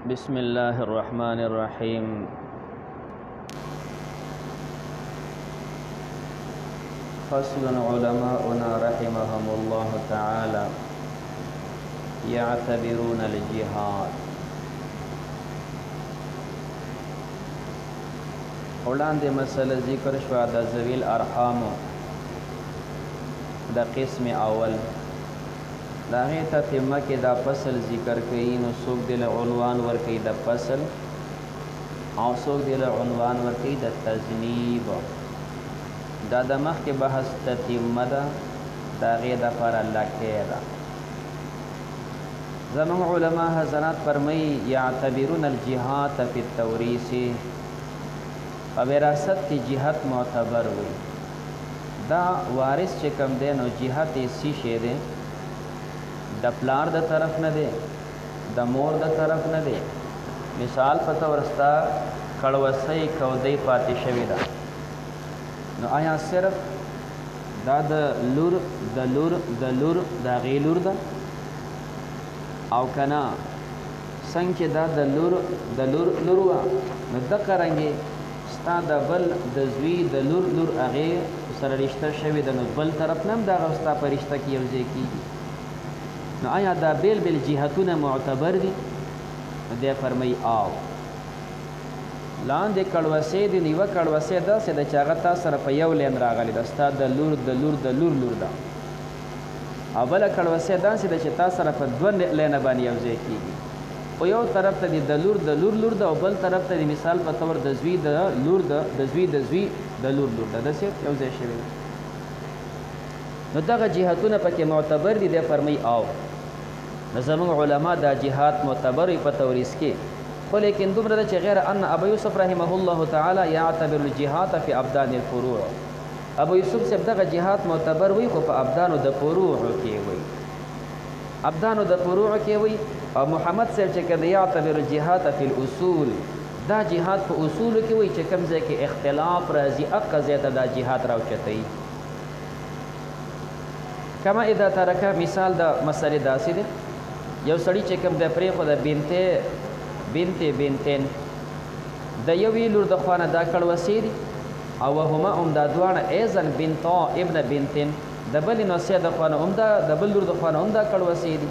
بسم الله الرحمن الرحيم. فصل علماؤنا رحمهم الله تعالى يعتبرون الجهاد. وړاندې مسله ذکر شوه د ذوی الارحام د قسم اول، د هغې تتمه کې دا فصل ذکر کوي. نو څوک دې له عنوان ورکوي د فصل او څوک دې له عنوان ورکوي د تذنیب. دا د مخکې بحث تتمه ده، د هغې دپاره لکۍ ده. زموږ علما حضرات فرمایي یعتبرون الجهاد فی التوریث، په وراثت کې جهاد معتبر وي. دا وارث چې کوم دی نو جهاد یې څه شی دی؟ د پلار د طرف نه دی، د مور د طرف نه دی. مثال په طور ستا کړوسی کودی پاتې شوې ده، نو آیا صرف دا د لور د لور د لور د هغې لور ده او که نه څنګه چې دا د لور د لور لور وه، نو دقه رنګې ستا د بل د زوی د لور لور هغې سره رشته شوې ده، نو بل طرف نه هم د هغه ستا په رشته کې یو ځای کېږي. نو آیا دا بیل بیل جهتونه معتبر دي؟ نو دی فرمایي آو. لاندې کړوسې دي، نو یوه کړوسې داسې ده چې هغه تا سره په یو لین راغلې ده، ستا د لور د لور د لور لور ده. او بله کړوسې داسې ده چې تا سره په دوه لینه باندې یو ځای کېږي. خو یو طرف ته د لور د لور لور ده او بل طرف ته د مثال په طور د زوی د لور د زوی د زوی د لور لور ده، داسې یو ځای شوی ده. نو دغه جهتونه پکې معتبر دي. دی فرمایي آو. نو زموږ علما دا جهاد معتبر وي په توریث کې، خو لیکن دومره ده چې غیر ان ابو یوسف رحمه الله تعالی یعتبر الجهاد فی ابدان الفروع. ابو یوسف صاحب دغه جهاد معتبر وي خو په ابدانو د فروع کې وي، ابدانو د فروع کې وي. او محمد صاحب چې کله یعتبر الجهاد فی الاصول، دا جهاد په اصولو کې وي چې کوم ځای کې اختلاف راځي هغه ځای ته دا جهاد راوچتوي. کما اذا ترک، مثال د مسلې داسې دی، یو سړي چې کوم د پرېښوده بنتین د یوې لور د خوا نه دا کړوسې دي، او وهما هم دا دواړه ایزن بنتا ابن بنتین، د بلې نوسۍ د خوا نه هم دا د بل لور د خوا نه هم دا کړوسې دي.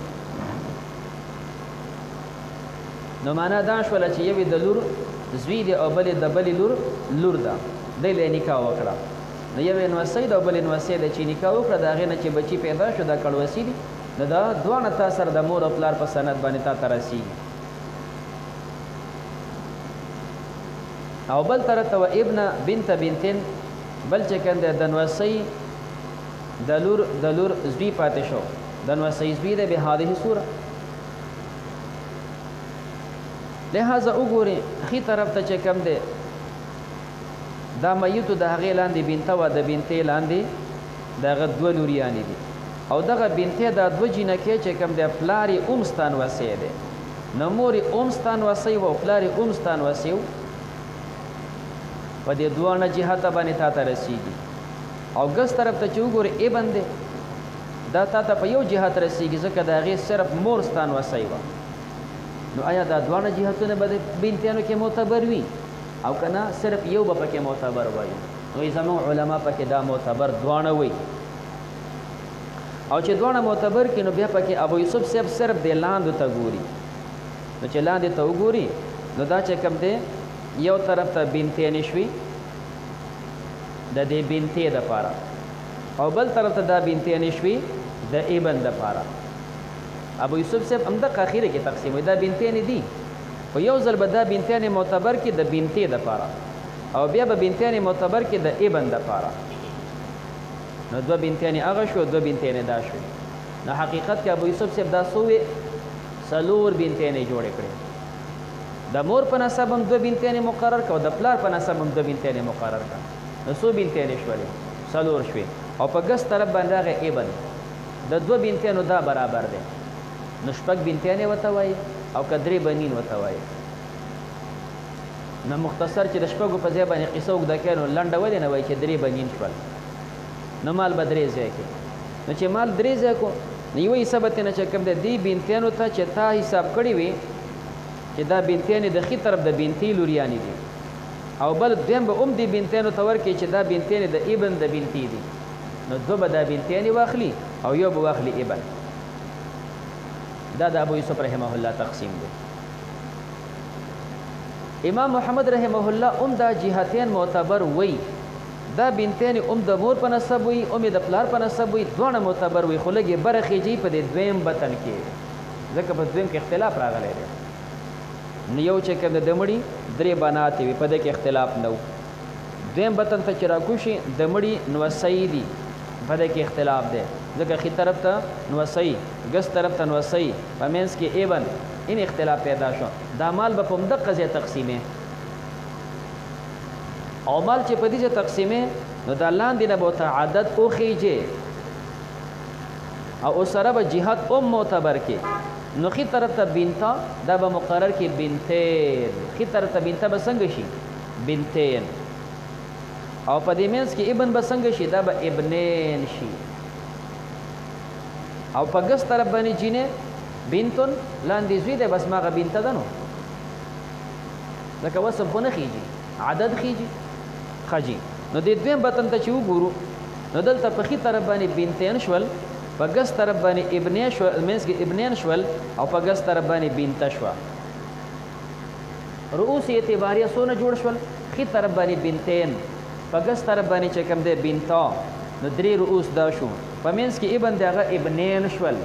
نو معنا دا شوله چې یوې د لور زوی دی او بلې د بلې لور لور ده، دی له نکاح وکړه. نو یوې نوسۍ ده او بلې نوسۍ ده چې نکاح وکړه، د هغې نه چې بچي پیدا شو دا کړوسې دي، نو دا دواړه تا سره د مور او پلار په سند باندې تا ته رسېږي. او بل طرف ته و ابن بنت بنتین، بل چې کوم دی د نوسۍ د لور زوی پاتې شو، د نوسۍ زوی دی بهذه صوره. لہذا وګورئ ښي طرف ته چې کوم دی دا میتو د هغې لاندې بنته وه، د بنتې لاندې د هغه دوه لوریانې دي، او دغه بنتې دا دوه جینکې چې کوم دی پلار یې هم ستا نوسی دی، نو مور یې هم ستا نوسی وه او پلار یې هم ستا نوسی و. په دې دواړه جهته باندې تا ته رسېږي. او ګس طرف ته چې وګورې ابن دی، دا تا ته په یو جهت رسېږي ځکه د هغې صرف مور ستا نوسی وه. نو آیا دا دواړه جهتونه به د بنتیانو کې معتبر وي او که نه صرف یو به پکې معتبر وایي؟ نو زموږ علما پکې دا معتبر دواړه وایي. او چې دواړه معتبر کړي نو بیا پکې ابو یوسف صاحب صرف د لاندو ته ګوري. نو چې لاندې ته وګوري نو دا چې کوم دی یو طرف ته بنتیانې شوي د دې بنتې دپاره، او بل طرف ته دا بنتیانې شوي د ابن دپاره. ابو یوسف صاحب همدغه اخیره کې تقسیم وي، دا بنتیانې دي خو یو ځل به دا بنتیانې معتبر کړي د بنتې دپاره، او بیا به بنتیانې معتبر کړي د ابن دپاره. نو دوه بنتیانې هغه شو، دوه بنتیانې دا شو. نو حقیقت کې ابو یوسف صاحب دا څو وې؟ څلور بنتیانې جوړې کړې. د مور په نسب هم دوه بنتیانې مقرر کړه او د پلار په نسب هم دوه بنتیانې مقرر کړه. نو څو بنتیانې شولې؟ څلور شوې. او په ګس طرف باندې راغی ابن، د دوه بنتیانو دا برابر دی، نو شپږ بنتیانې ورته وایي او که درې بنین ورته وایي. نو مختصر چې د شپږو په ځای باندې قصه اوږده کړې نو لنډه ولې نه وایي چې درې بنین شول؟ نو مال به درې ځای کړي. نو چې مال درې ځای کړو نو یوه حصه به ترېنه چې کوم دی دې بنتیانو ته چې تا حساب کړي وي چې دا بنتین د ښي طرف د بنتي لوریانې دي او بل دویم به هم دې بنتینو ته ورکړي چې دا بنتین د ابن د بنتي دي نو دوه به دا بنتینې واخلي او یو به واخلي ابن. دا د ابو یوسف رحمه الله تقسیم دی. امام محمد رحمه الله هم دا جهتین معتبر وی دا بنتین هم د مور په نسب وي هم د پلار په نسب وي دواړه معتبر وي خو لږ یې برخیږي په دې دویم بطن کې ځکه په دویم کې اختلاف راغلی دی. نو یو چې کوم د مړي درې بناتې وي په دې کې اختلاف نه و. دویم بطن ته چې راکوشي د مړي نوسۍ دي په دې کې اختلاف دی ځکه ښي طرف ته نوسۍ ګس طرف ته نوسۍ په منځ کې ایبن این اختلاف پیدا شو. دا مال به په همدغه ځای تقسیمې او مال چې په دې ځای تقسیمې نو دا لاندې نه به ورته عدد وخیږي او سره به جهت هم معتبر کې. نو ښي طرف ته بنتا دا به مقرر کې بنتین ښي طرف ته بنتا به څنګه شي بنتین او په دې منځ کې ابن به څنګه شي دا به ابنین شي او په ګس طرف باندې جینې بنتون لاندې زوی دی بس ماغه بنته ده نو ځکه وصف خو نه خیږي عدد خیږي خجي. نو دې دویم بطن ته چې وګورو نو دلته په ښي طرف باندې بنتین شول په ګس طرف باندې ابنې شول منځ کې ابنین شول او په ګس طرف باندې بنته شوه. رؤوس اعتباریه څونه جوړ شول ښي طرف باندې بنتین په ګس طرف باندې چې کوم دی بنتا نو درې رؤوس دا شو په منځ کې ابن دی هغه ابنین شول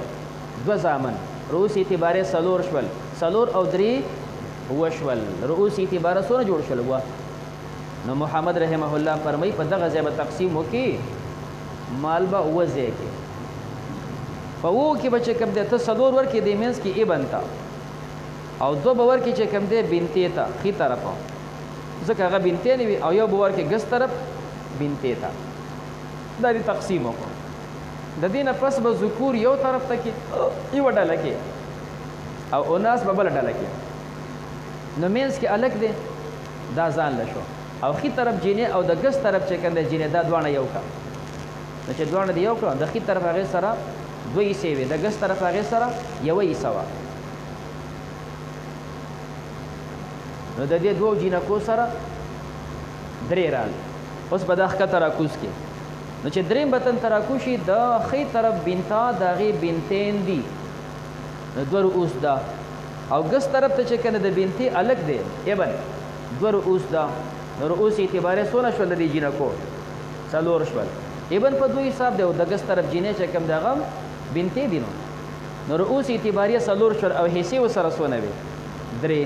دوه زامن رؤوس اعتباریه څلور شول څلور او درې وشول رؤوس اعتباره څونه جوړ شول وه. نو محمد رحمه الله فرمایي په دغه ځای به تقسیم وکړي مال به اوه ځای کې په اوو کې به چې کوم دی ته څلور ورکړې دې منځ کې ابن ته او دوه به ورکړې چې کوم دی بنتې ته ښي طرفه ځکه هغه بنتې نه وي او یو به ورکړې ګس طرف بنتې ته. دا دې تقسیم وکړو. د دې نه پس به ذکور یو طرف ته کې یوه ډله کې او اناس به بله ډله کې نو منځ کې الګ دی دا ځان له شو او ښي طرف جینې او د ګس طرف چې کوم دی جینې دا دواړه یو کړه. نو چې دواړه دې یو کړه د ښي طرف هغې سره دوه حصې وې د ګس طرف هغې سره یوه حصه وه. نو د دې دوو جینکو سره درې رال. اوس به دا ښکته راکوز کې نو چې دریم بطن ته راکوشي د ښي طرف بنتا د هغې بنتین دي نو دوه رؤوس ده او ګس طرف ته چې کنه د بنتې الګ دی ابن دوه رؤوس ده. نو رؤوس اعتبارې څونه شول د دې جینکو څلور شول ابن په دوه حساب دی او د ګس طرف جینې چې کوم د هغه بنتې دي نو رؤوس اعتباریه څلور شول او حصې ورسره څونه وې درې.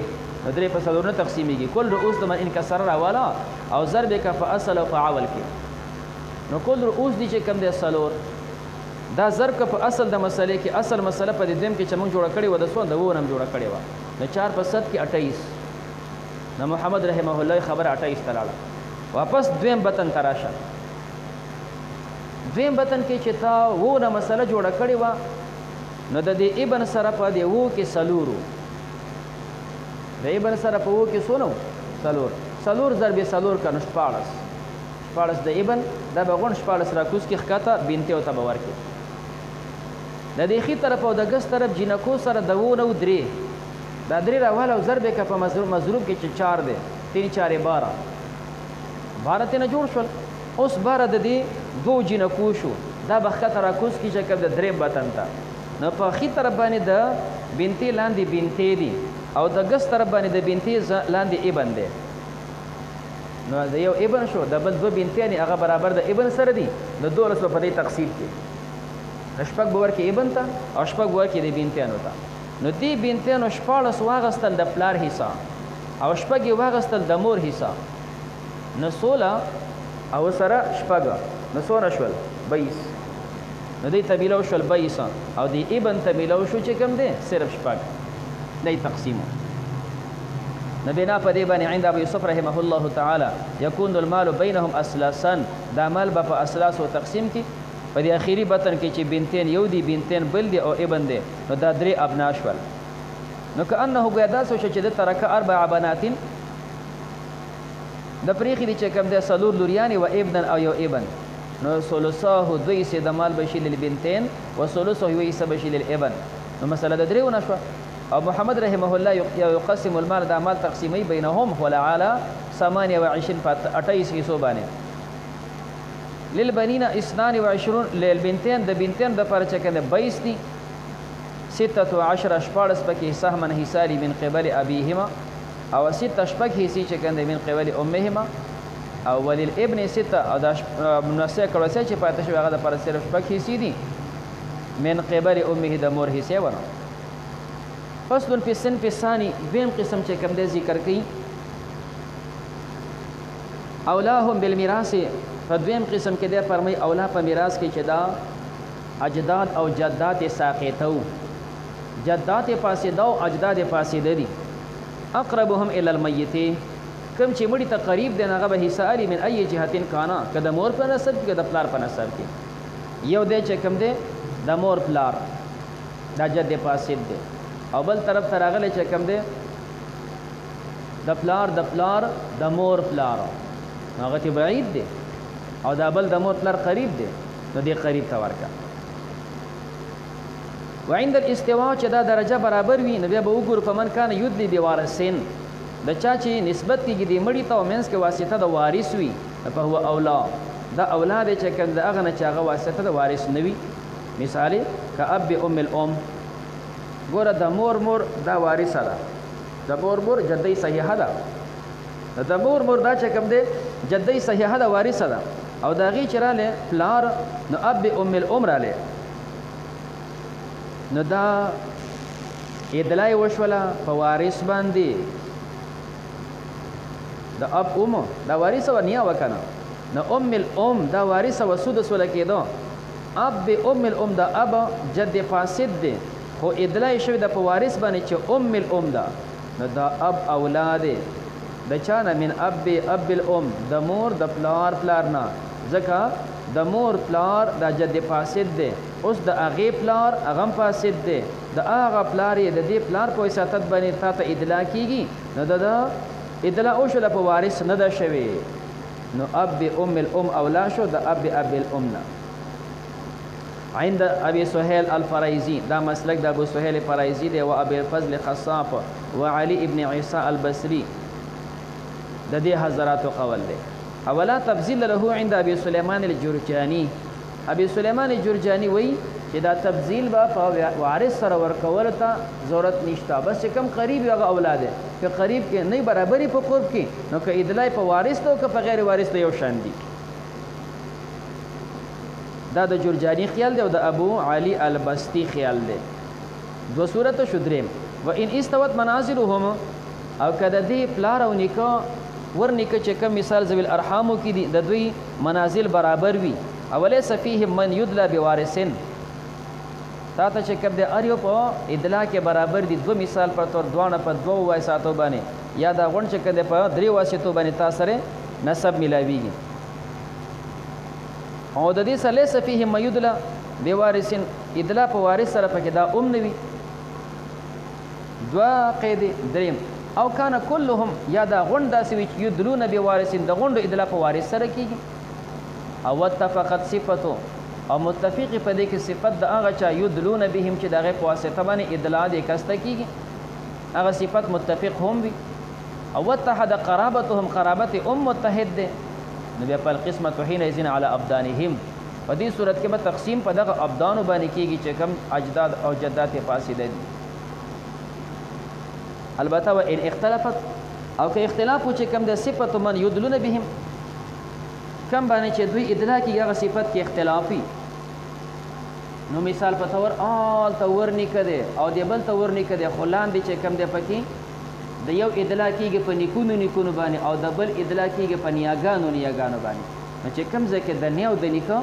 نو درې په څلور نه تقسیمیږي کل رؤوس د من انکسر راواله او ضرب یې که په اصل او په عول کې نو کل رؤوس دي چې کوم دی څلور دا ضرب که په اصل د مسلې کې اصل مسله په دې دویم کې چې موږ جوړه کړې وه د څو د اوو نه جوړه کړې وه نو 4 په 7 کې 28 نو محمد رحمه الله خبره 28 ته لاړه. واپس دویم بطن ته راشه دویم بطن کې چې تا اوو نه مسله جوړه کړې وه نو د دې ابن سره په دې اوو کې څلورو د ابن سره په اوو کې څونه څلور ضرب څلور که نو 14 د ابن دا به غون 14 راکوز کې ښکته بنتې ورته به ورکړي. د دې ښي طرف او د ګس طرف جینکو سره د اوو نه درې دا درې راواله او ضرب یې که په مضروب کې چې 4 دی 3 4 12 ترې نه جوړ شول. اوس 12 د دې دوو جینکو شو دا به ښکته راکوز کړي چې کوم د دریم بطن ته نو په ښي طرف باندې د بنتې لاندې بنتې دي او د ګس طرف باندې د بنتې لاندې ابن دی نو د یو ابن شو د بل دوه بنتیانې هغه برابر د ابن سره دي نو 12 به په دې تقسیم کې شپږ به ورکړي ابن ته او شپږ به ورکړي د بنتیانو ته. نو دې بنتیانو 14 واغستل د پلار حصه او شپږ یې واغستل د مور حصه نو 16 او سره شپږ نو څونه شول 22 نو دې ته میلاو شول 22 او دې ابن ته میلاو شو چې کوم دی صرف شپږ دی تقسیمو. نو بنا په دې باندې عند ابو یوسف رحمه الله تعالی یکون المال بینهم اسلاسا دا مال به په اسلاس او تقسیم کې په دې اخیری بطن کې چې بنتین یو دی بنتین بل دی او ابن دی نو دا درې ابنا شول. نو کأنه گویا داسې وشو چې د ترکه 4 بنات د پریخي دي چې کوم دی څلور لوریانې و ابن او یو ابن نو ثلثاه دوی سه د مال بشي للبنتین و ثلثه یو حصه بشي للابن. نو مسله د درېو نه شوه او محمد رحمه الله یقسم المال دا مال تقسیمی بینهم ولا علی 28 28 حصو باندې للبنین 22 للبنتين د بنتين د پر چکنه 22 دي 16 شپارس پکې سهمن حصالی من قبل ابيهما او 6 شپک حصي چکنه من قبل امهما او وللابن 6 او د مناسه کړه چې پاتې شو هغه د پر صرف شپک حصي دي من قبل امه د مور حصے ونه. فصل فی الصنف الثانی دویم قسم چې کوم دی ذکر کړي اولاهم بالمیراث په دویم قسم کې دی فرمای اولا په میراث کې چې دا اجداد او جدات ساقطو جدات فاسده او اجداد فاسده دي اقربهم الى المیت کم چې مړي ته قریب دی هغه به حصہ علی من ای جهتین کانا کده مور په نسب کې د پلار په نسب کې یو دی چې کوم دی د مور پلار دا جد فاسد دی او بل طرف ته راغلی چې کوم دی د پلار د مور پلار هغه ته بعید دی او دا بل د مور پلار قریب دی نو دی قریب ته ورکا وعند الاستواء چې دا درجه برابر وي نو بیا به وګورو په من کان یدلی بوارثین د چا چې نسبت کېږي د مړي ته او منځ کې واسطه د وارث وي په هو اولا دا اولاد چې کوم د هغه نه چې هغه واسطه د وارث نه وي مثال کأب ام الام ګوره د مور دا وارثه ده د مور جدی صحیحه ده د مور دا چې کوم دی جدی صحیحه ده وارثه ده او د هغې چې رالی پلار نو اب ام الام رالی نو دا ادلا یې وشوله په وارث باندې د اب ام دا وارثه و نیا وکنه نو ام الام دا وارثه و سدس ولا کېدو اب ام الام دا اب جد فاسد دی خو ادلا یې شوی د په وارث باندې چې ام الام ده نو دا اب اولاد د چا نه من اب الام د مور د پلار نه ځکه د مور پلار دا جد فاسد دی اوس د هغې پلار هغه فاسد دی د هغه پلار یې د دې پلار په وساطت باندې تا ته ادلا کېږي نو د ادلا وشوله په وارث نه ده شوې نو اب ام الام اولا شو د اب الام نه. عند ابي سهيل الفريزي دا مسلک د ابو سهيل فريزي دی او ابي الفضل خصاف وعلي ابن عيسى البصري د دې حضرات قول دی. اولا تبذيل له عند ابي سليمان الجرجاني ابي سليمان الجرجاني وی چې دا تبذيل با په وارث سره ورکول ته ضرورت نشته بس کم قریب هغه اولاد دی که قریب کې نه برابرۍ په قرب کې نو که ادلای په وارث ته او که په غیر وارث ته یو شان دي. دا د جرجانی خیال دی او د ابو علی البستی خیال دی. دو صورت شو دریم و ان استوت منازلهم او کده دی پلار او نیکه ور نیکه چې کوم مثال ذوی الارحامو کې دي د دوی منازل برابر وي اولیس فیهم من یدلا بوارثین تا ته چې کوم دی ار یو په ادلا کې برابر دي دو مثال پر تور دوانه په دوه واسطو باندې یا دا غون چې کده په درې واسطو باندې تاسو سره نسب ملاویږي او د دې سره لیس فیهم من یدلا بوارثین ادلا په وارث سره پکې دا نوي دوا قید دریم او کان كلهم یا دا غون داسې وي چې یدلون بوارثین د غونډو ادلا په وارث سره کېږي او اتفقت صفته او متفق په دې کې صفت د هغه چا یدلون بهم چې دغه په واسطه باندې ادلا د کسته کېږي هغه صفت متفق هم وي او وتحد قرابتهم قرابت متحد ده نو بیا په القسمة حينئذ على ابدانهم په دې صورت کې به تقسیم په دغه ابدانو باندې کېږي چې کوم اجداد او جدات فاسده دي. البته و ان اختلافت او که اختلاف و چې کوم د صفت من یدلون بهم کم باندې چې دوی ادلا کې هغه صفت کې اختلافي نو مثال په تور آل تور نکده او دی بل تور نکده خو لاندې چې کوم دی پکې د یو ادلا کېږي په نیکونو باندې او د بل ادلا کېږي په نیاګانو باندې نو چې کوم ځای کې د نیا او د نیکه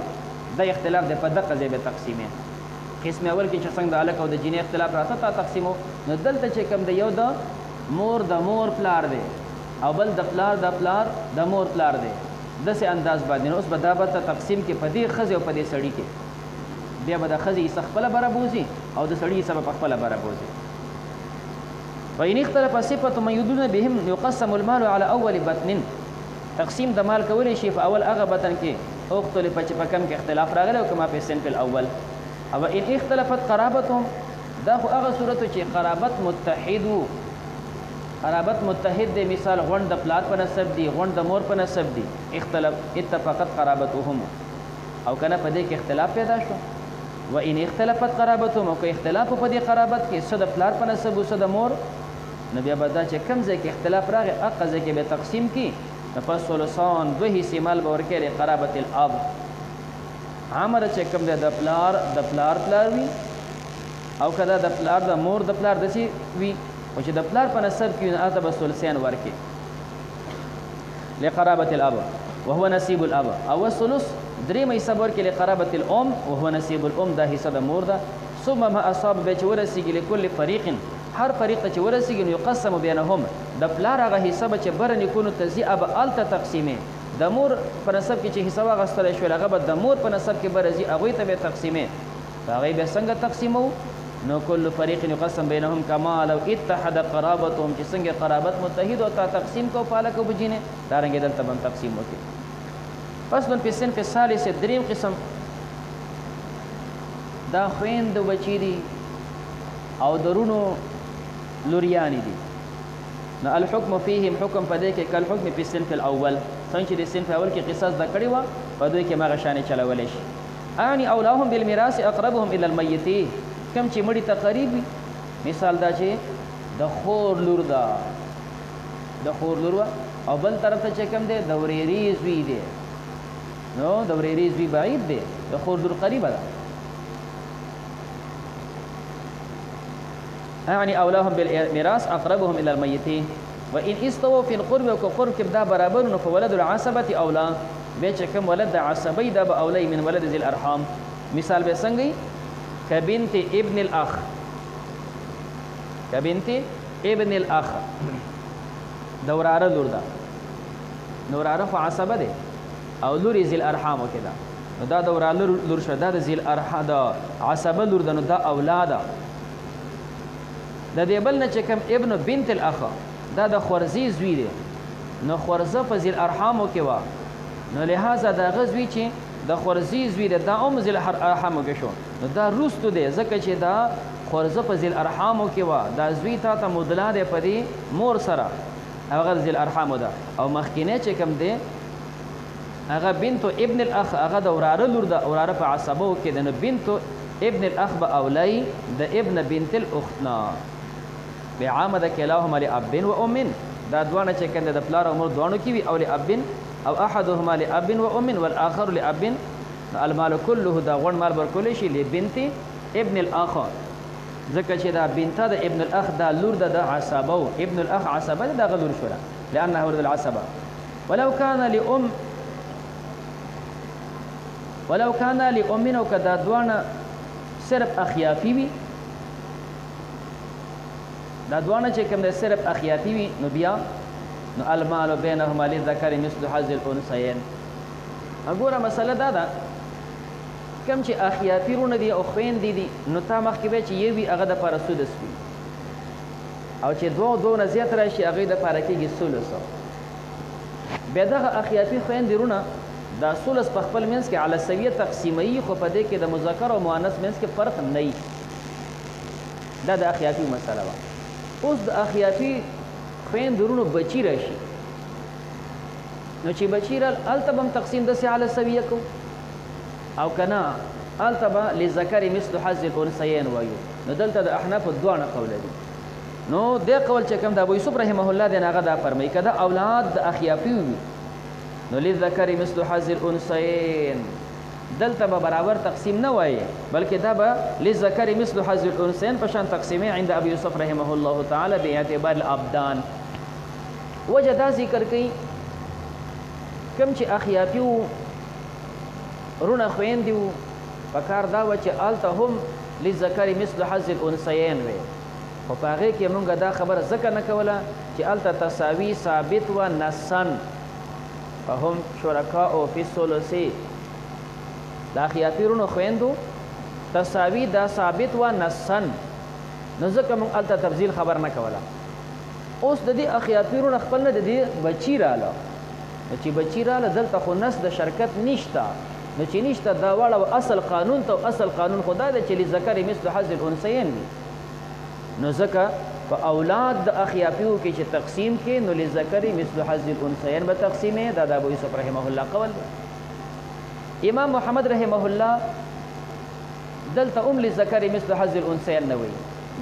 د اختلاف دی په دقه ځای به تقسیمې قسم اول کې چې څنګه د هلک او د جینۍ اختلاف راته تا تقسیمو نو دلته چې کوم د یو د مور پلار دی او بل د پلار د مور پلار دی داسې انداز باندې نو اوس به دا به تقسیم کې په دې ښځې او په دې سړي کې بیا به د ښځې حصه خپله بره بوځي او د سړي حصه به په خپله بره بوځي. فإن اختلف صفة من يدلون بهم يقسم المال على أول بطن تقسیم د مال کولی شي په اول هغه بطن کې اختلف چې په کم کې اختلاف راغلی او کما په صنف الاول او ان اختلفت قرابتهم دا خو هغه صورت چې قرابت متحد وو. قرابت متحد دی، مثال غونډ د پلار په نسب دی، غونډ د مور په نسب دی، اتفقت قرابتهم او کنه په دې کې اختلاف پیدا شو. و ان اختلافت قرابتهم او که اختلاف په دې قرابت کې څه د پلار په نسب او څه د مور، نو بیا به دا چې کوم ځای کې اختلاف راغی هغه ځای کې به تقسیم کی. پس ثلثان 2 حصې مال به ورکړي قرابت الاب. عامره چې کوم دی د پلار وي او کدا د پلار د مور د پلار دسی وي او چې د پلار په نسب کې نه اته به ثلثین ورکړي لقرابت الاب وهو نصيب الاب. او الثلث درې مې صبر کې لقرابت الام وهو نصيب الام، دا حصہ د مور ده. ثم ما اصاب به چې ورسیږي لكل فريق، هر فریق ته چې ورسیږي نو یقسم بینهم، د پلار هغه حصہ به چې برن یکونو تزیع به الته تقسیمه. د مور په نسب کې چې حصہ واغستل شو هغه به د مور په نسب کې برزي هغه ته به تقسیمه. هغه به څنګه تقسیمو؟ نو کل فریق یقسم بینهم کما لو اتحد قرابتهم، چې څنګه قرابت متحد او تا تقسیم کو پالک او بجینه دارنګ دلته هم تقسیم وکړي. پس نو په صنف ثالث دریم قسم دا خويند بچی دي او درونو لوریانی دي. نو الحكم فيهم حکم پدې کې کل حکم په صنف الاول، څنګه چې د صنف اول کې قصاص د کړي و په دوی کې ما غشانې چلولې شي. اعني اولاهم بالميراث اقربهم الى الميت، کم چې مړي ته قریب وي. مثال دا چې د خور لور دا د خور لور او بل طرف ته چې کم دی د ورېریز وی دی، نو د ورېریز وی بعید دی، د خور لور قریبه ده. اعني اولاهم بالميراث اقربهم الى الميت وان استووا في القرب وكقرب كبدا برابر فولد العصبه اولى، به چې کوم ولد د عصبي د اولي من ولد ذي الارحام. مثال به څنګه كبنت ابن الاخ، كبنت ابن الاخ دوراره لور ده، دوراره خو عصبه ده او لور ذي الارحام وکړه، نو دا دوراره لور شو، دا ذي الارحام دا عصبه لور ده، نو دا اولاد د دې بل نه چې کوم ابن بنت الاخ دا د خورزي زوی دی، نو خورزه په ذی الارحامو کې وا، نو لہذا دا غزوی چې د خورزي زوی دی دا ذی الارحامو کې شو، نو دا روستو دی ځکه چې دا خورزه په ذی الارحامو کې وا، دا زوی تا ته مدلا دی په دې مور سره هغه ذی الارحامو ده. او مخکینه چې کوم دی هغه بنت ابن الاخ هغه د وراره لور ده، وراره په عصبو کې ده، نو بنت ابن الاخ به اولای د ابن بنت الاختنا بعامه د کلاهما لاب و ام، دا دوانه چې کنده د پلار او مور دوانو کې وي، او لاب او احدهما لاب و ام والاخر لاب، المال كله دا غون مال بر کول شي لبنت ابن الاخ، ځکه چې دا بنت د ابن الاخ دا لور د عصبه، ابن الاخ عصبه دا غلور شو لانه ولد العصبه. ولو كان لام او کدا دوانه صرف اخیافي وي، دا دوانه چې کوم د صرف اخیاتی وي، نو بیا نو المال بینهما للذکر مثل حظ الانثیین. وګوره مسله دا ده کوم چې اخیاتی رونه دي او خویندې دي، نو تا مخکې به چې یوي هغه د پاره سدس وي، او چې دوه نه زیات راشي هغې د پاره کېږي ثلث. بیا دغه اخیاتی خویندې رونه دا ثلث په خپل منځ کې علی سویه تقسیموي، خو په دې کې د مذکر او مؤنث منځ کې فرق نه وي. دا د اخیاتی مسله وه. اوس د اخیاتی خویندرونو بچی راشي، نو چې بچی رال هلته به هم تقسیم داسې علی سویه کو، او که نه هلته به لذکر مثل حظ الانثیین وایو. نو دلته د احنافو دواړه قوله دي. نو دې قول چې کوم د ابو یوسف رحمه الله دی هغه دا فرمایي که دا اولاد د اخیافي وي نو للذکر مثل حظ الانثیین، دلته به برابر تقسیم نه وایي، بلکې دا به للذکر مثل حظ الانثیین په شان تقسیمې عند ابي یوسف رحمه الله تعالی باعتبار الابدان. وجه دا ذکر کوي کوم چې اخیافي وو رونه خویندې وو، پکار دا وه چې هلته هم للذکر مثل حظ الانثیین وی، خو په هغې کې مونږ دا خبره ځکه نه کوله چې هلته تساوي ثابت وه نصن، فهم شرکاء فی الثلث، د اخیافي رونو خویندو تساوي دا ثابت وه نصن، نو ځکه مونږ هلته تفضیل خبر نه کوله. اوس د دې اخیافي رونه خپل نه د دې بچي راله، نو چې بچي راله دلته خو نس د شرکت نشته، نو چې نشته دا واړه اصل قانون ته، اصل قانون خو دا دی چې لذکر مثل حظ الانثیین وي، نو ځکه په اولاد د اخیافیو کې چې تقسیم کې نو للذکر مثل حظ الانثیین به تقسیمې دا د ابو یوسف رحمه الله قول دی. امام محمد رحمه الله دلته للذکر مثل حظ الانثیین نه وایي،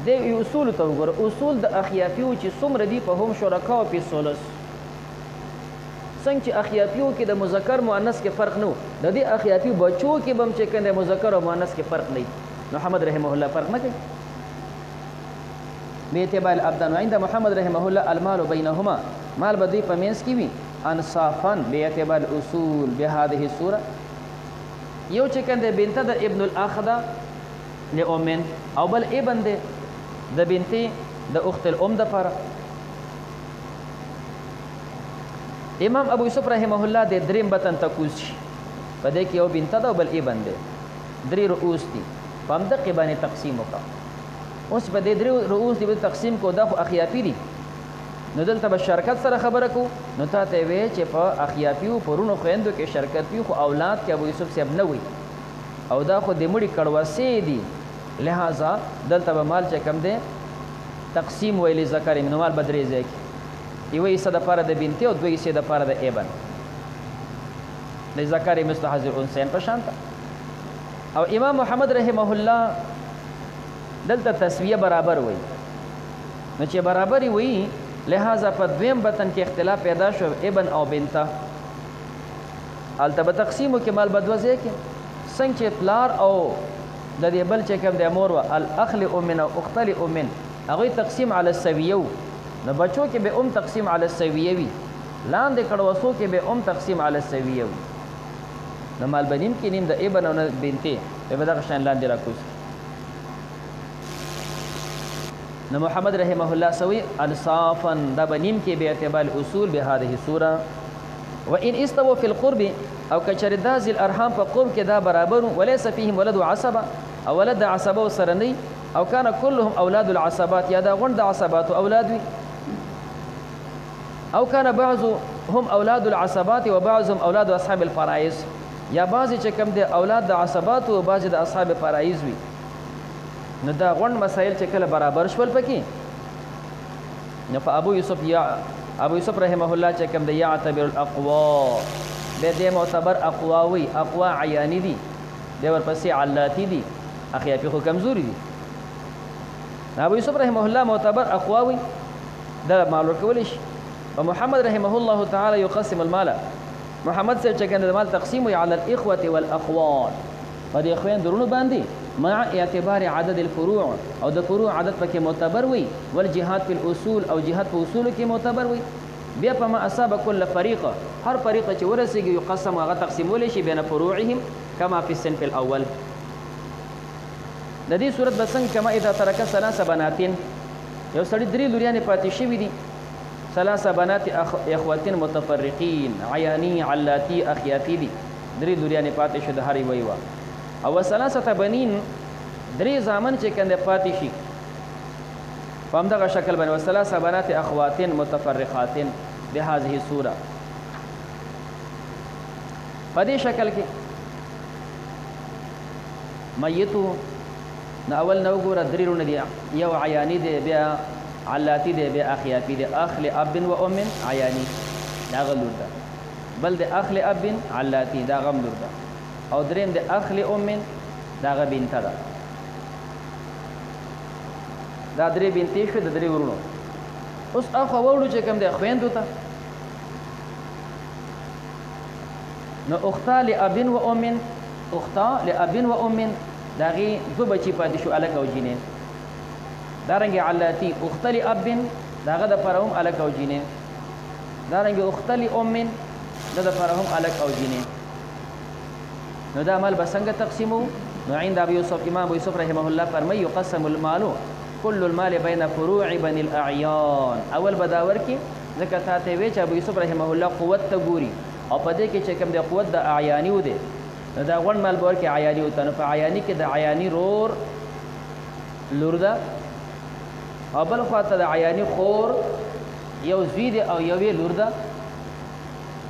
د اصول ته وګوره، اصول د اخیافیو چې څومره دي په هم شرکا او په ثلث، څنګه چې اخیافیو کې د مذکر مؤنث کې فرق نه و، د دې اخیافیو بچو کې به هم چې کنده مذکر او مؤنث کې فرق نه وي، محمد رحمه الله فرق نه کوي به اعتبار الابدان. عند محمد رحمه الله المال بینهما، مال به دوی په منځ کې وي انصافا به اعتبار الاصول بهذه الصوره. یو چې کنده بنت د ابن الاخ ده لأمن او بل ابن ده د بنتي د اخت الام د پاره. امام ابو یوسف رحمه الله د دریم بطن تکوز شي په دې کې یو بنت ده او بل ابن ده، درې رؤوس دي په همدغې باندې تقسیم وکړه. اوس په دې درې رؤوس دي به تقسیم کو، دا خو اخیافي دي، نو دلته به شرکت سره خبره کو. نو تا ته وی چې په اخیافیو پرونو خویندو کې شرکت وي، خو اولاد کې ابو یوسف صاحب نه وي او دا خو د مړي کړوسې دي، لہذا دلته به مال چې کم دی تقسیم ویلی ذکر نو مال به درې ځای کې، یوه حصه دپاره د بنتې او دوه حصې دپاره د ابن، د ذکر مثل حظ الانثیین په شان ته. او امام محمد رحمه الله دلته تسویه برابر وی، نو چې برابر وی لہذا په دویم بطن کې اختلاف پیدا شو ابن او بنته، هلته به تقسیمو کې مال به دوه ځای کې، څنګه چې پلار او د دې بل چې کوم د مور و الاخ لامن او اخت لامن هغوی تقسیم علی السویه و، نو بچو کې به تقسیم علی السویه وي، لاندې کړوسو کې به تقسیم علی السویه وي، نو مال به نیم کې نیم د ابن او بنتې به دغه شان لاندې راکوز. نو محمد رحمه الله سوي انصافا دا به نیم کې به اعتبار اصول به هذه صوره. وان استووا في القرب او کچر دا ذل ارحام په قرب کې دا برابر وليس فيهم ولد عصبه او ولد عصبه سرني او كان كلهم اولاد العصبات یا دا غند عصبات اولاد وي او كان بعضهم اولاد العصبات وبعضهم اولاد اصحاب الفرائض یا بعضی چې کوم دي اولاد د عصبات او بعضی د اصحاب فرائض وي، نو دا غند مسائل چې کله برابر شول پکې نو په ابو یوسف رحمه الله چې کوم دی یعتبر الاقوا به دې معتبر اقواوي، اقوا عیانی دي، دی ورپسې علاتی دي، اخیافي خو کمزوري دي. ابو یوسف رحمه الله معتبر اقواوي دا مال ورکولی شي. ومحمد رحمه الله تعالی یقسم المال، محمد صاحب چې کوم د مال تقسیم وي علی الاخوه والاخوات، په دې اخوین درونو باندې مع اعتبار عدد الفروع او د فروع عدد پکې معتبر وي، والجهاد فی الاصول او جهاد په اصولو کې معتبر وي. بیا په ما اصاب كل فريقه، هر فريقه چې ورسېږي یقسم هغه تقسیمولی شي بین فروعهم کما فی الصنف الاول. د دې صورت به څنګه کما اذا ترک ثلاث بنات، یو سړي درې لوریانې پاتې شوي دي، ثلاث بنات اخواتین متفرقین عیانی علاتی اخیافی دي، درې لوریانې پاتې شو د هر یوه یوه، او ثلاثه بنین درې زامن چې کنده پاتې شي په همدغه شکل باندې، وثلاثه بنات اخواتین متفرقاتین بهذه الصوره. په دې شکل کې میتو نو اول نو ګوره درې رونه دي، یو عیانی دی، بیا علاتی دی، بیا اخیافی دی، اخ لاب و ام عیانی دا غلور ده، بل د اخ لاب علاتی دا غم لور ده، او دریم د اخ لام دا غ بنت ده. دا درې بنتې شو د درې ورونو. اوس اخو وړو چې کوم د خویندو ته نو اختا لاب و ام، اختا لاب و ام دا غي دو بچی پاتې شو الک او جینې، دارنګ علاتی اخت لاب دا غ د پرهم الک او جینې، دارنګ اخت لام دا د پرهم الک او جینې. نو دا مال بسنګ تقسیمو. نو عند ابي يوسف امام ابو يوسف رحمه الله فرمای يقسم المال كل المال بين فروع بني الاعيان. اول بداور کې ځکه ته وی چې ابو یوسف رحمه الله قوت ته ګوري او په دې کې چې کوم د قوت د اعیانی و دي نو دا غون مال بور کې اعیانی وته، نو په اعیانی کې د اعیانی رور لور ده او بل خواته د اعیانی خور یو زوی دی او یوې لور ده،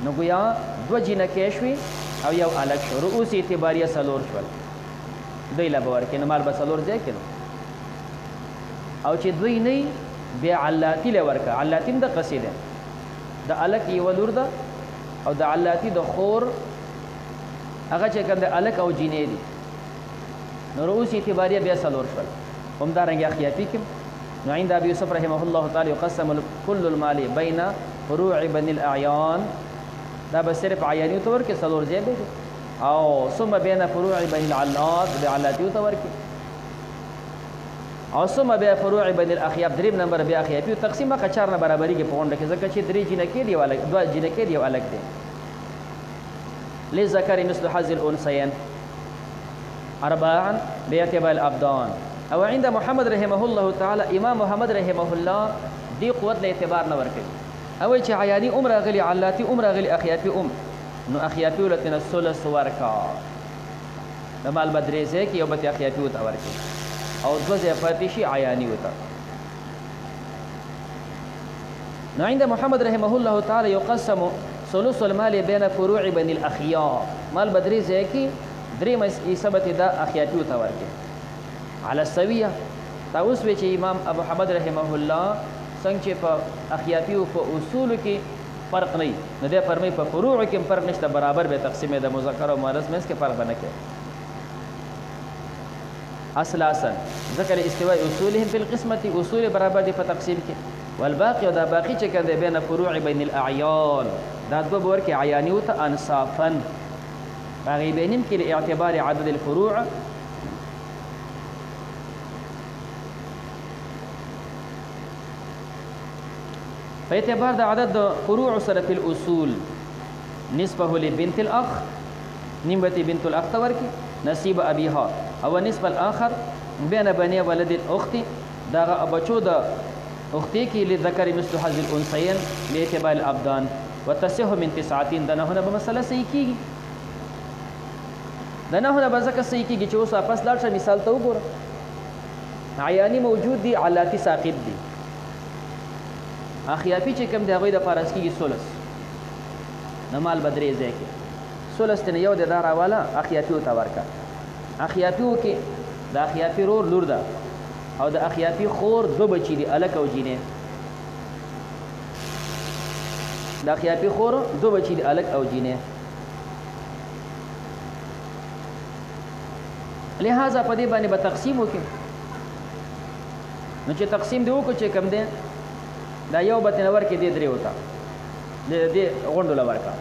نو ګویا دوه جینکې شوي او یو الګ شو، رؤوس اعتباریه څلور شول، دوی له به ورکړي، نو مال به څلور ځای کې نو او چې دوی نه بیا علاتی له ورکا علاتی د قصیده د الک یو لور ده او د علاتی د خور هغه چې کوم د الک او جینې دي نو رؤوس اعتباریه بیا څلور شول همدارنګه اخیاتی کې نو عند ابي يوسف رحمه الله تعالی يقسم كل المال بين فروع بني الاعيان دا به صرف عیانی تور کې څلور ځای به او ثم بين فروع بني العلات بعلاتی تور کې او ثم بیا فروع بین الاخیاب دریم نمبر بیا اخیابی تقسیم کا 4 نه برابرۍ کې پونډه کې ځکه چې 3 جنکې دی والک 2 جنکې دی والک دی لذکر مثل حظ الانثيين اربعا باعتبار الابدان او عند محمد رحمه الله تعالی امام محمد رحمه الله دی قوت له اعتبار نه ورکړي او چې عیانی عمر غلی علاتی عمر غلی اخیابی نو اخیابی ولتن الثلث ورکا د مال بدرېزه کې یو به اخیابی وت ورکړي او دو ځای پاتې شي عیانی وته نو عند محمد رحمه الله تعالی يقسم ثلث المال بين فروع بني الاخيار مال بدري ځای کې درې حسابت دا اخیاتی وته ورکړي على السويه تا اوس وی چې امام ابو حمد رحمه الله څنګه چې په اخیاتی او په اصول کې فرق نه نه دی فرمای په فروع کې فرق نشته برابر به تقسیم د مذکر او مؤنث مې کې فرق نه کوي اسلاسا ذکر استواء اصولهم في القسمه اصول برابر دي په تقسیم کې والباقي دا باقي چې کنده بین فروع بین الاعیان دا دو بور کې عیانی او ته انصافا باغی بینم کې اعتبار عدد الفروع په اعتبار د عدد فروع سره په الاصول نسبه لبنت الاخ نسبه بنت الاخ تور کې نصیب ابيها او نسبه الاخر بين بني ولد الاخت دا بچو د اختي کې لذكر مثل حظ الانثيين لاعتبار الابدان وتصح من 90 دنه هنا بمساله صحیح کیږي دنه هنا بزکه صحیح کیږي چې اوس واپس لاړ شه مثال ته وګوره عیانی موجود دي علاتی ساقط دي اخیافی چې کوم دی هغه د فارس کیږي ثلث نمال بدرې ځای کې ثلث تن یو د دار والا اخیافی او تورکا اخیافی کې د اخیافی رور لور ده او د اخیافی خور دو بچی دي الک او جینې د اخیافی خور دو بچی دي الک او جینې لہذا په دې باندې به تقسیم وکړي نو چې تقسیم دی وکړو چې کم دی دا یو بتنور کې دې درې وتا دې غونډو لورکا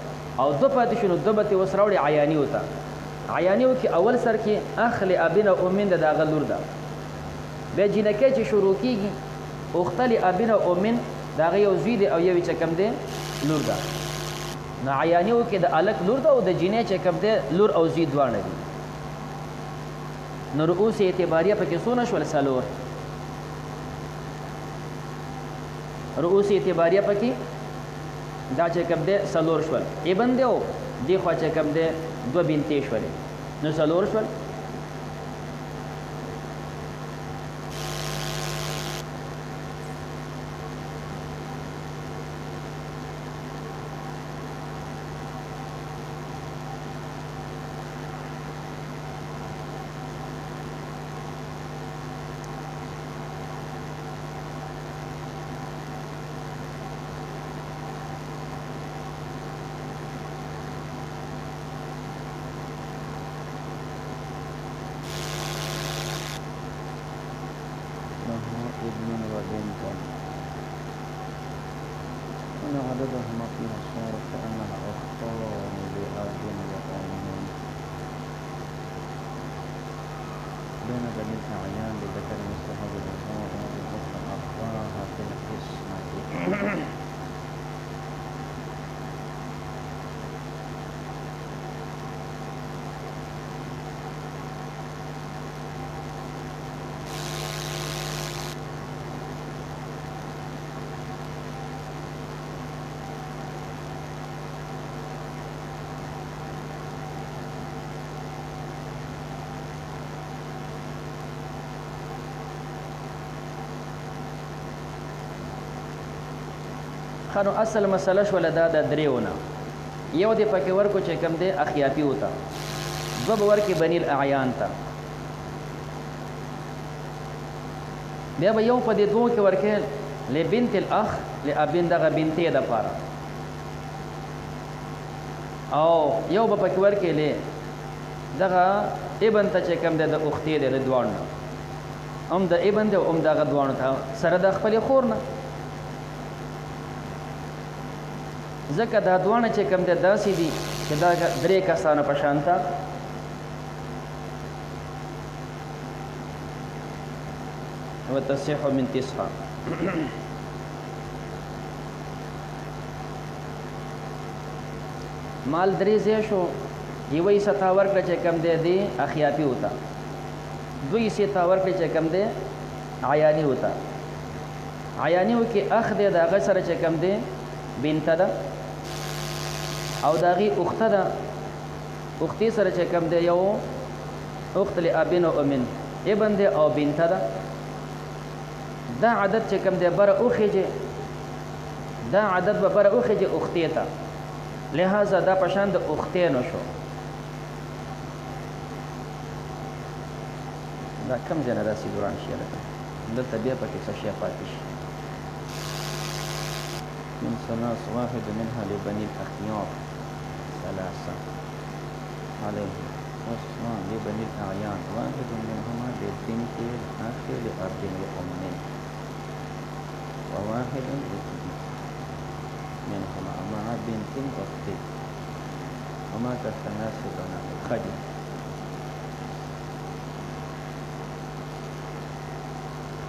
او دو پاتې شنو دو بته وسراوړي عیانی وتا عیانیو کې اول سر کې اخل ابنا اومن د غلور ده به جنکه چې شروع کیږي اختلی ابنا اومن دا یو زید او یو چې کم ده لور ده نه عیانیو کې د الک لور ده او د جنې چې کم ده لور او زید وانه دي نو رؤوس اعتباریه پکې سونه شول سالور رؤوس اعتباریه پکې دا چې کم ده سالور شول ابن دیو دی خو چې کم ده دو بنتې شولې نو څلور شول عددهما فيها صار كأنها أختان لأب وأم بين بني الأعيان لذكر مثل هذا الأنثى وأخت أخاها في القسمة خانو اصل مسله شو لدا د دریونه یو د پکې ورکو چې کم دی اخیافی وتا دو ورکې بنی الاعیان ته بیا به یو په دې دوه کې ورکې لبنت الاخ لابن دغه بنتې د پاره او یو به پکې ورکې له دغه ابن ته چې کوم د اختې د دوان هم د ابن د هم دغه دوان ته سره د خپل خور نه ځکه دا دوانه چې کوم د داسې دي چې دا درې کسانو په شانته وتصح من تسعه مال درې ځای شو یوه حصه تا ورکړه چې کوم دی دی اخیاپي وته دوی حصې تا ورکړې چې کوم دی عیاني وته عیانیو کې اخ دی د هغه سره چې کوم دی بنته ده او د هغې اخته ده اختې سره چې کوم دی یو اخت لابن او امن ابن دی او بنته ده دا عدد چې کوم دی بره وخیجې دا عدد به بره وخیجې اختې ته لہذا دا پشان د اختې نو شو دا کم ځای نه داسې دوران شي هلکه دلته بیا پکې څه شی پاتې شي من ثلاث واحد منها لبني الأخيار ثلاثة عليه واثنان لبني الأعيان واحد منهما لبنت الأخ لأب وأم وواحد منهما مع بنت أخت وما تتناسب خدي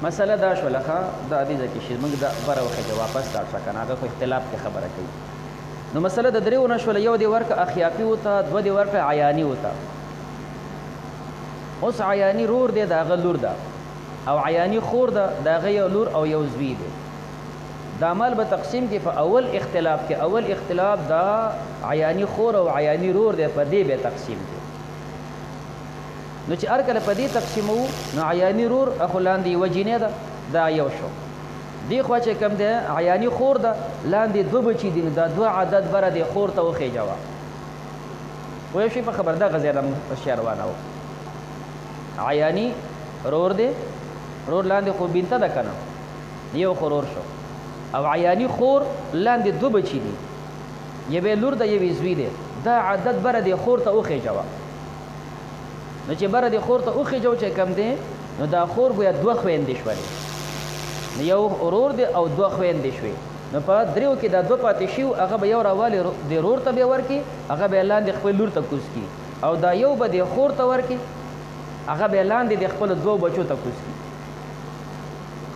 مسله دا شو لکه دا دې ځکه چې موږ دا بره وخت واپس لاړ شو کنه هغه خو اختلاف کې خبره کوي نو مسله د دریو نه شو یو دی ورکه اخیافي وته دوه دی ورکه عیانی وته اوس عیانی رور دی دا غ لور ده او عیانی خور ده دا غ یو لور او یو زوی دی دا مال به تقسیم کې په اول اختلاف کې اول اختلاف دا عیانی خور او عیانی رور دی په دې به تقسیم کې نو چې هر کله په دې تقسیمو نو عیانی رور اخو لاندې یوه جینۍ ده دا یو شو دې خوا چې کوم دی عیانی خور ده لاندې دوه بچي دي نو دا دوه عدد بره دی خور ته وخیجوه پوه شوې په خبر دغه ځای نه موږ اشیا روانه وو عیانی رور دی رور لاندې خو بنته ده که نه یو خو رور شو او عیانی خور لاندې دوه بچي دي یوې لور ده یوې زوی دی دا عدد بره دی خور ته وخیجوه نو چې بره د خور ته وخیجو چې کم دی نو دا خور ګویا دوه خویندې شولې نو یو ورور دی او دوه خویندې شوې نو په دریو کې دا دوه پاتې شي هغه به یو راوالې د ورور ته بیا ورکړي هغه به یې لاندې خپل لور ته کوز کړي او دا یو به د خور ته ورکړي هغه به یې لاندې د خپلو دوو بچو ته کوز کړي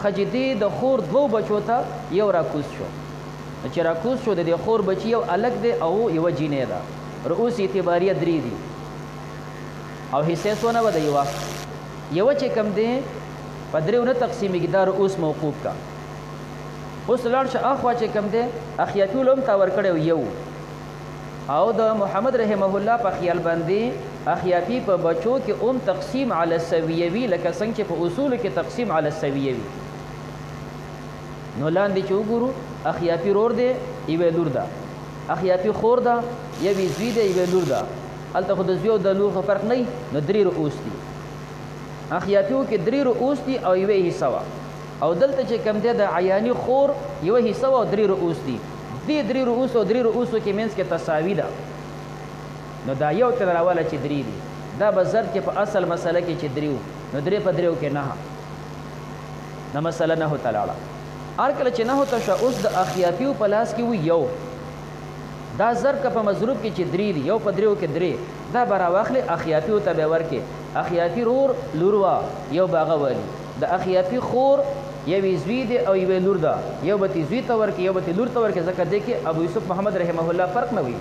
ښه چې دې د خور دوو بچو ته یو راکوز شو نو چې راکوز شو د دې خور بچي یو الګ دی او یوه جینۍ ده رؤوس اعتباریه درې دي او حصې څونه به د یوه چې کوم دی په دریو نه تقسیمېږي دا رؤوس موقوف کا اوس لاړ شه اخوا چې کوم دی اخیافي ولو هم تا ورکړی یو او د محمد رحمه الله په خیال باندې اخیافي په بچو کې هم تقسیم علی السویه وي لکه څنګه چې په اصولو کې تقسیم علی السویه وي نو لاندې چې وګورو اخیافي رور دی یوې لور ده اخیافي خور ده یوې زوی دی یوې لور ده هلته خو د زوی او د لور خو فرق نه نو درې رؤوس دي اخیافیو کې درې رؤوس دي او یوې حصه وه او دلته چې کوم دی د عیاني خور یوه حصه وه او درې رؤوس دي دې درې رؤوس او درې رؤوسو کې منځ کې تساوي ده نو دا یو تر راواله چې درې دي دا به ضرب کې په اصل مسله کې چې درې نو درې په دریو کې نهه دا مسله نهو ته لاړه هر کله چې نهو ته شوه اوس د اخیافیو په لاس کې وي یو دا ضرب که په مضروب کې چې درې دي یو په دریو کې درې دا به راواخلې اخیافیو ته به ورکې اخیافي رور لور وه یو به هغه والي د اخیافي خور یوې زوی دی او یوې لور ده یو به تې زوی ته ورکې یو به تې لور ته ورکې ځکه دې کې ابو یوسف محمد رحمه الله فرق نه وي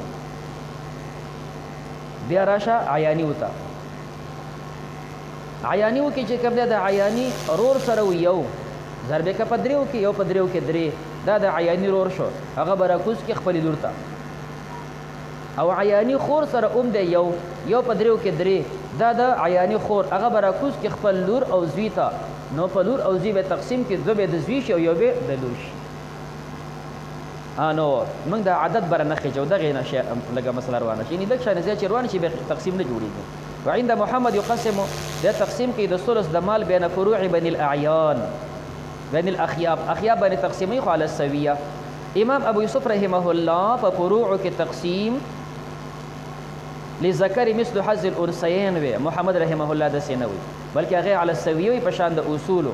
بیا راشه عیاني وته عیاني و کې چې کوم دی د عیاني رور سره و یو ضربې که په دریو کې یو په دریو کې درې دا د عیاني رور شو هغه به راکوز کې خپلې لور ته او عیانی خور سره اوم دی یو په دریو کې درې دا د عیانی خور هغه به راکوز کې خپل لور او زوی ته نو په لور او زوی به تقسیم کې دوه به د زوی شي او یو به د لور شي نو موږ د عدد بره نه خېجو دغې نه لږه مسله روانه شي یعنې لږ شیانې زیات چې روانه شي بیا تقسیم نه جوړېږي وعند محمد یقسم دا تقسیم کې د ثلث د مال بین فروع بني الاعیان بین الاخیاب اخیاب باندې تقسیمي خو علی السویه. امام ابو یوسف رحمه الله په فروع کې تقسیم لذکر مثل حظ الانثیین وی محمد رحمه الله د سینوي بلکې هغه علی السویه په شان د اصول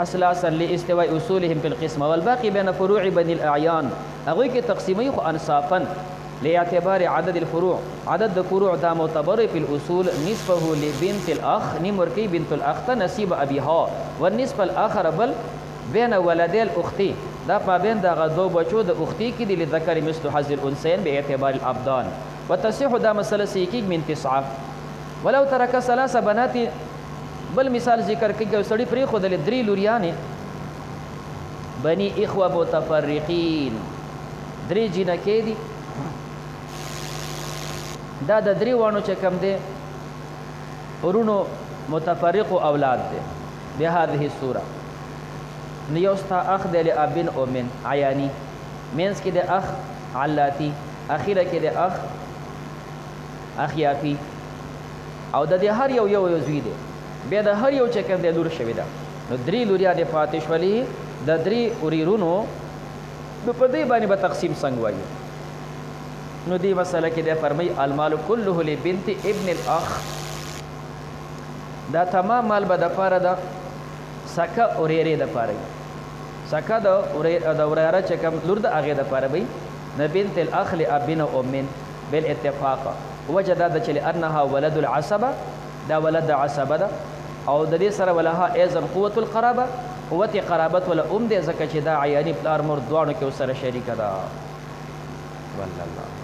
اساسا لاستواء اصولهم في القسم والباقي بين فروع بني الاعيان هغه کې تقسیمي خو انصافا لاعتبار عدد الفروع عدد الفروع دا معتبر في الاصول نصفه لبنت الاخ نمركي بنت الاخ نصيب ابيها والنصف الاخر بل بين ولدي الاختي دا پابند دا غدو بچو د اختی کې د لذکر مثل حظ الانثیین به اعتبار الابدان وتصح دا مسله سیکیږي من 9 ولو ترک 3 بنات بل مثال ذکر کوي سړی پری خو د 3 لوریانې بني اخوه متفرقین 3 جنکې دي دا د 3 وانو چې کم دي ورونو متفرق اولاد دي بهذه الصوره نیوستا اخ د ابن او من عیانی مینس کې د اخ علاتی اخیره کې د اخ اخیافی او د دې هر یو زوی دی بیا د هر یو چې کوم د لور شوی ده نو 3 لوریا د فاتش ولی د 3 اوریرونو په دې باندې به تقسیم څنګه وایي نو دې مسله کې د فرمای المال كله لبنت ابن الاخ دا تمام مال به د پاره ده سکه اوریره د پاره سکه د اوریره چې کوم لور د هغه د پاره وي نه بنت الاخ لابن او من بالاتفاق وجد دا چې انها ولد العصبه دا ولد عصبه ده او د دې سره ولها ايضا قوت القرابه قوت قرابت ولا دې زکه چې دا عیانی پلار مور دوانو کې سره شریک ده والله